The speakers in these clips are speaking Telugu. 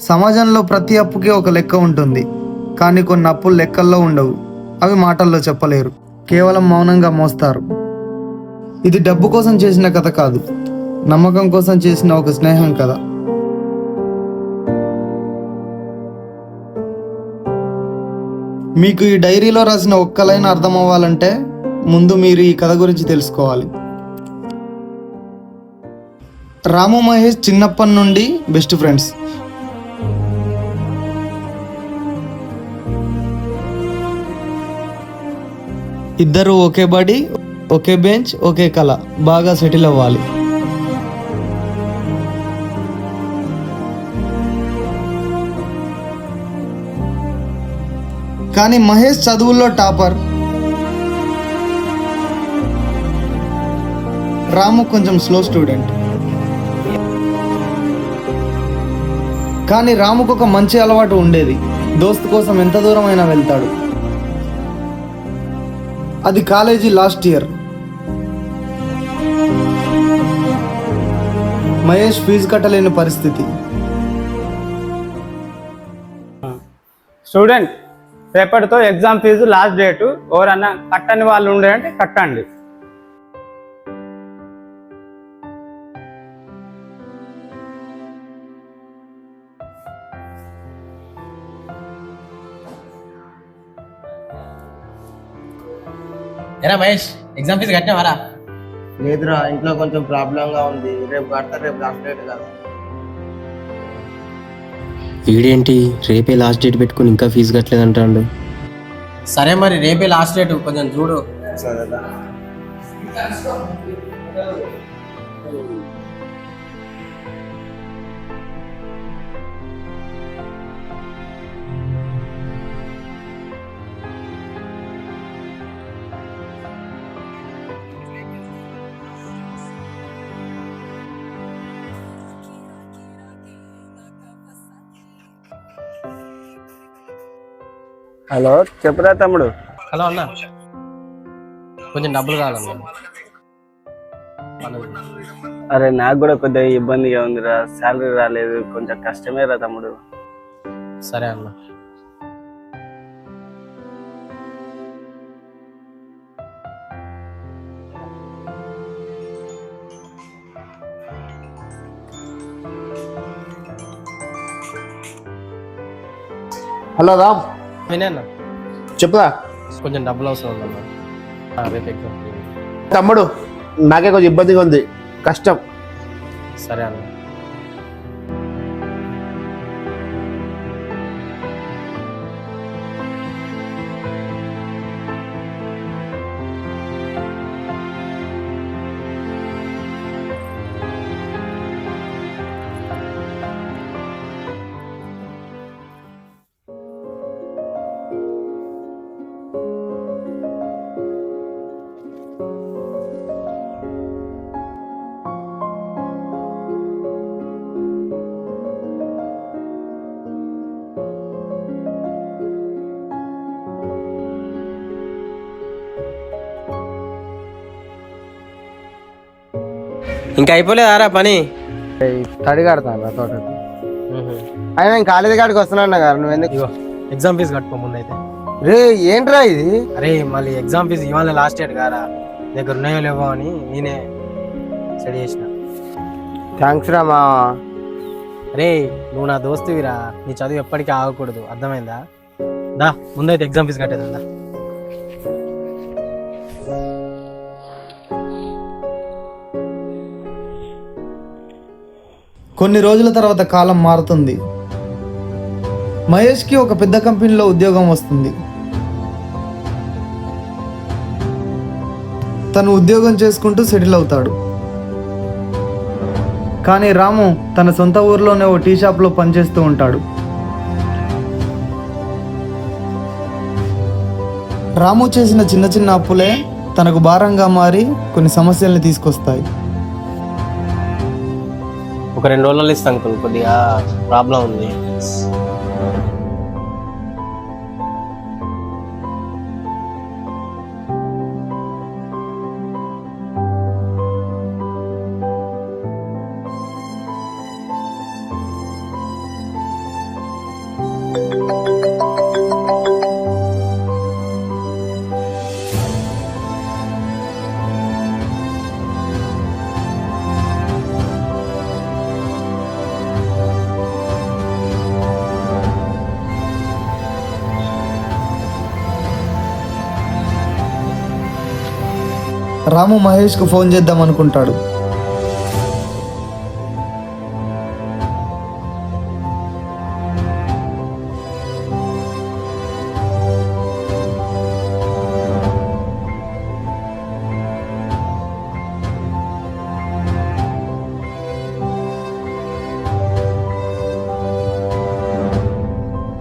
సమాజంలో ప్రతి అప్పుకి ఒక లెక్క ఉంటుంది, కానీ కొన్ని అప్పులు లెక్కల్లో ఉండవు. అవి మాటల్లో చెప్పలేరు, కేవలం మౌనంగా మోస్తారు. ఇది డబ్బు కోసం చేసిన కథ కాదు, నమ్మకం కోసం చేసిన ఒక స్నేహం కథ. మీకు ఈ డైరీలో రాసిన ఒక్క లైన్ అర్థం అవ్వాలంటే ముందు మీరు ఈ కథ గురించి తెలుసుకోవాలి. రాము మహేష్ చిన్నప్పటి నుండి బెస్ట్ ఫ్రెండ్స్. ఇద్దరు ఒకే బడి, ఒకే బెంచ్, ఒకే కళ, బాగా సెటిల్ అవ్వాలి. కానీ మహేష్ చదువుల్లో టాపర్, రాము కొంచెం స్లో స్టూడెంట్. కానీ రాముకు ఒక మంచి అలవాటు ఉండేది, దోస్తు కోసం ఎంత దూరమైనా వెళ్తాడు. అది college last year. Mahesh fees కట్టలేని పరిస్థితి. స్టూడెంట్, రేపటితో ఎగ్జామ్ ఫీజు లాస్ట్ డేటు. ఎవరన్నా కట్టని వాళ్ళు ఉండే కట్టండి. ఏరా మహేష్, ఎగ్జామ్ ఫీజు కట్టినావారా? లేదురా, ఇంట్లో కొంచెం ప్రాబ్లంగా ఉంది. రేపు కడతా, రేపు లాస్ట్ డేట్ కదా. వీడేంటి రేపే లాస్ట్ డేట్ పెట్టుకుని ఇంకా ఫీజు కట్టలేదంటాడు. సరే మరి రేపే లాస్ట్ డేట్, కొంచెం చూడు. సరేదా. హలో, చెప్పురా తమ్ముడు. హలో అన్న, కొంచెం డబ్బులు కావాలన్నా. అరే, నాకు కూడా కొద్దిగా ఇబ్బందిగా ఉందిరా, శాలరీ రాలేదు, కొంచెం కష్టమే రా తమ్ముడు. సరే అన్న. హలో రామ్, వినేనా, చెప్పురా. కొంచెం డబ్బులు అవసరం ఉందన్నా. రేపు ఎగ్జామ్. తమ్ముడు, నాకే కొంచెం ఇబ్బందిగా ఉంది, కష్టం. సరే అన్న. ఇంకా అయిపోలేదారా పని? తడి కడతాను తోట. అయినా నేను కాలేజీ కాడికి వస్తున్నాను కదా, నువ్వు ఎందుకు? ఎగ్జామ్ ఫీజు కట్టుకో ముందు అయితే. రే ఏంట్రా ఇది? అరే, మళ్ళీ ఎగ్జామ్ ఫీజు ఇవాళ లాస్ట్ డేట్ కారా, దగ్గర ఉన్నాయో లేవో అని నేనే స్టడీ చేసిన. థ్యాంక్స్ రా మా. అరే, నువ్వు నా దోస్తువిరా, నీ చదువు ఎప్పటికీ ఆగకూడదు, అర్థమైందా? దా ముందైతే ఎగ్జామ్ ఫీజు కట్టేదా. కొన్ని రోజుల తర్వాత కాలం మారుతుంది. మహేష్కి ఒక పెద్ద కంపెనీలో ఉద్యోగం వస్తుంది. తను ఉద్యోగం చేసుకుంటూ సెటిల్ అవుతాడు. కానీ రాము తన సొంత ఊర్లోనే ఓ టీ షాప్లో పనిచేస్తూ ఉంటాడు. రాము చేసిన చిన్న చిన్న అప్పులే తనకు భారంగా మారి కొన్ని సమస్యల్ని తీసుకొస్తాయి. ఒక 2 రోజుల్లో ఇస్తాను అంకుల్, కొద్దిగా ప్రాబ్లం ఉంది. రాము మహేష్కు ఫోన్ చేద్దాం అనుకుంటాడు.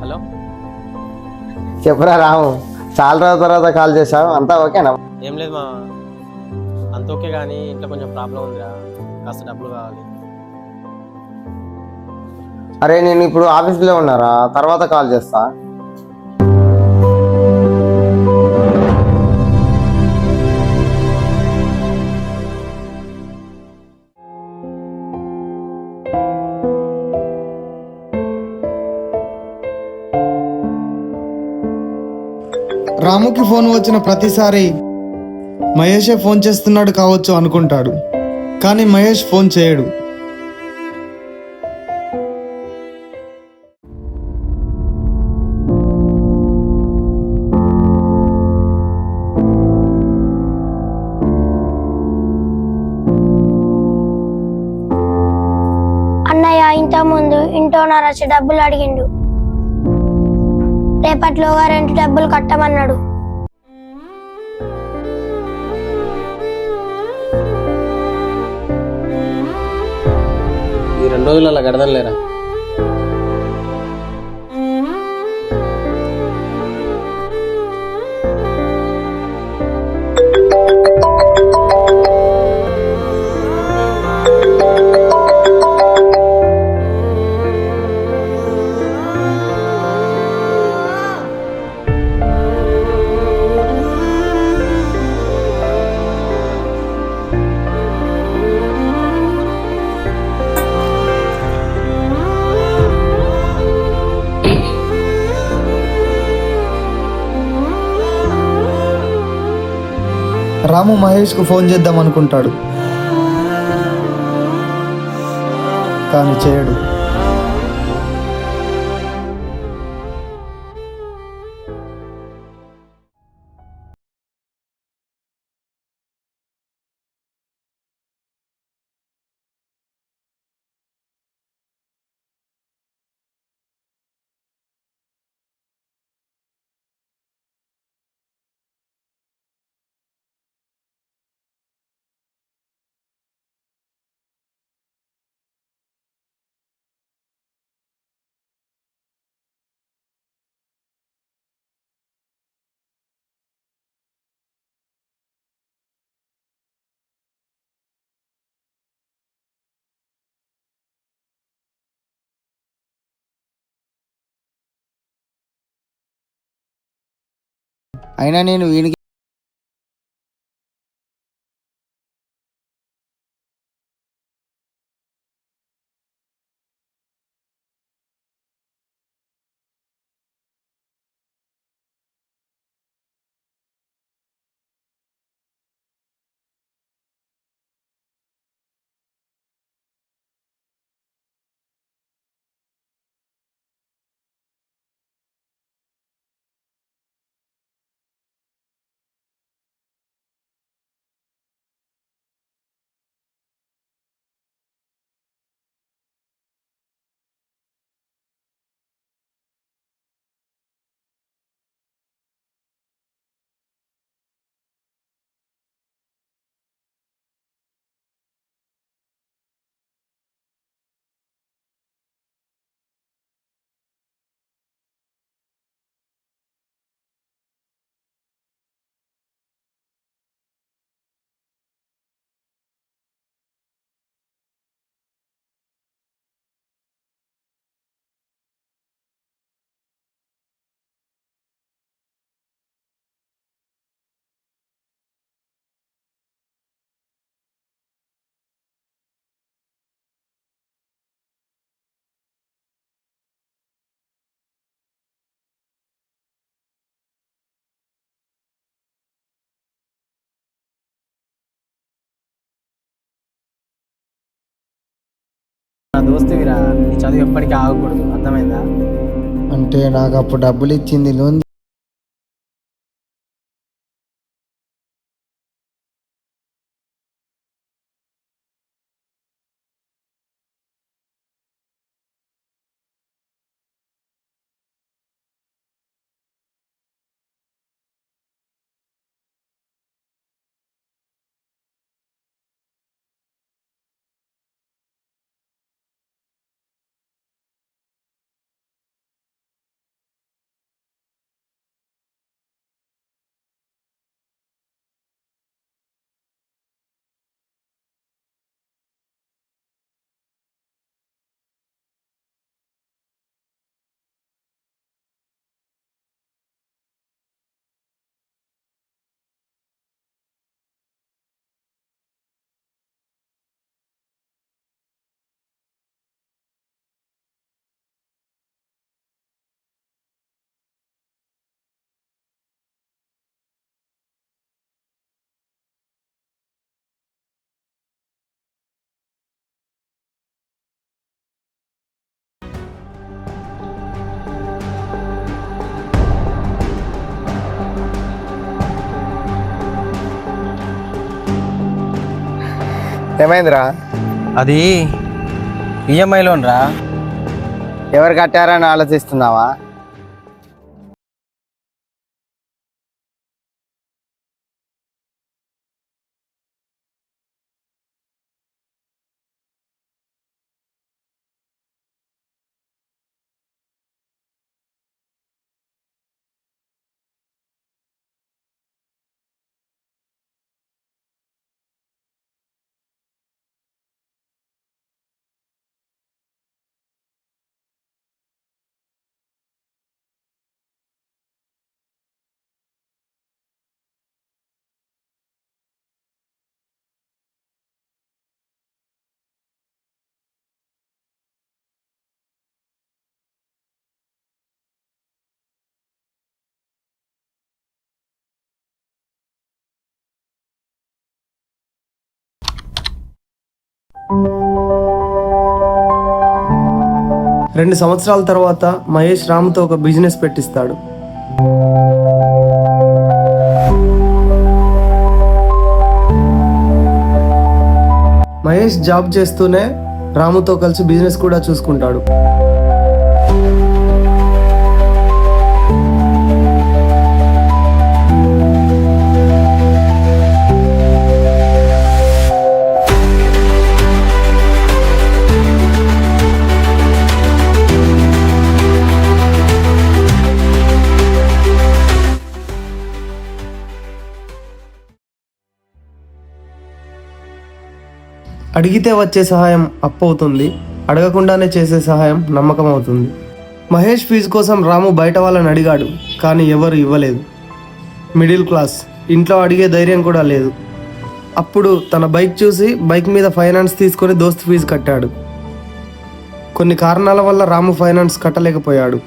హలో. చెప్పురా రాము, చాలా రోజుల తర్వాత కాల్ చేసావు, అంతా ఓకేనా? ఏం లేదు మా, అంత ఓకే కానీ ఇంట్లో కొంచెం ప్రాబ్లం ఉందిరా, కాస్త డబ్బులు కావాలి. అరే నేను ఇప్పుడు ఆఫీస్లో ఉన్నారా, తర్వాత కాల్ చేస్తా. రాముకి ఫోన్ వచ్చిన ప్రతిసారి మహేషే ఫోన్ చేస్తున్నాడు కావచ్చు అనుకుంటాడు, కానీ మహేష్ ఫోన్ చేయడు. అన్నయ్య ఇంతకుముందు ఇంటోనర్ వచ్చి డబ్బులు అడిగిండు. రేపట్లోగా రెంట్ డబ్బులు కట్టమన్నాడు. ఈ 2 రోజులు అలా గడదలేరా. రాము మహేష్కు ఫోన్ చేద్దాం అనుకుంటాడు, కానీ చేయడు. అయినా నేను వీనికి నా దోస్తువిరా, నీ చదువు ఎప్పటికీ ఆగకూడదు, అర్థమైందా? అంటే నాకు అప్పుడు డబ్బులు ఇచ్చింది లోన్ ఏమైందిరా? అది ఈఎంఐ లోన్ రా. ఎవరు కట్టారని ఆలోచిస్తున్నావా? రెండు సంవత్సరాల తర్వాత మహేష్ రాముతో ఒక బిజినెస్ పెట్టిస్తాడు. మహేష్ జాబ్ చేస్తూనే రాముతో కలిసి బిజినెస్ కూడా చూసుకుంటాడు. అడిగితే వచ్చే సహాయం అప్పు అవుతుంది, అడగకుండానే చేసే సహాయం నమ్మకం అవుతుంది. మహేష్ ఫీజు కోసం రాము బయట వాళ్ళని అడిగాడు, కానీ ఎవరు ఇవ్వలేదు. మిడిల్ క్లాస్, ఇంట్లో అడిగే ధైర్యం కూడా లేదు. అప్పుడు తన బైక్ చూసి బైక్ మీద ఫైనాన్స్ తీసుకొని దోస్త్ ఫీజు కట్టాడు. కొన్ని కారణాల వల్ల రాము ఫైనాన్స్ కట్టలేకపోయాడు.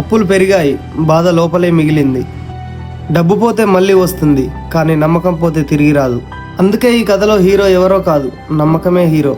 అప్పులు పెరిగాయి, బాధ లోపలే మిగిలింది. డబ్బు పోతే మళ్ళీ వస్తుంది, కానీ నమ్మకం పోతే తిరిగి రాదు. అందుకే ఈ కథలో హీరో ఎవరో కాదు, నమ్మకమే హీరో.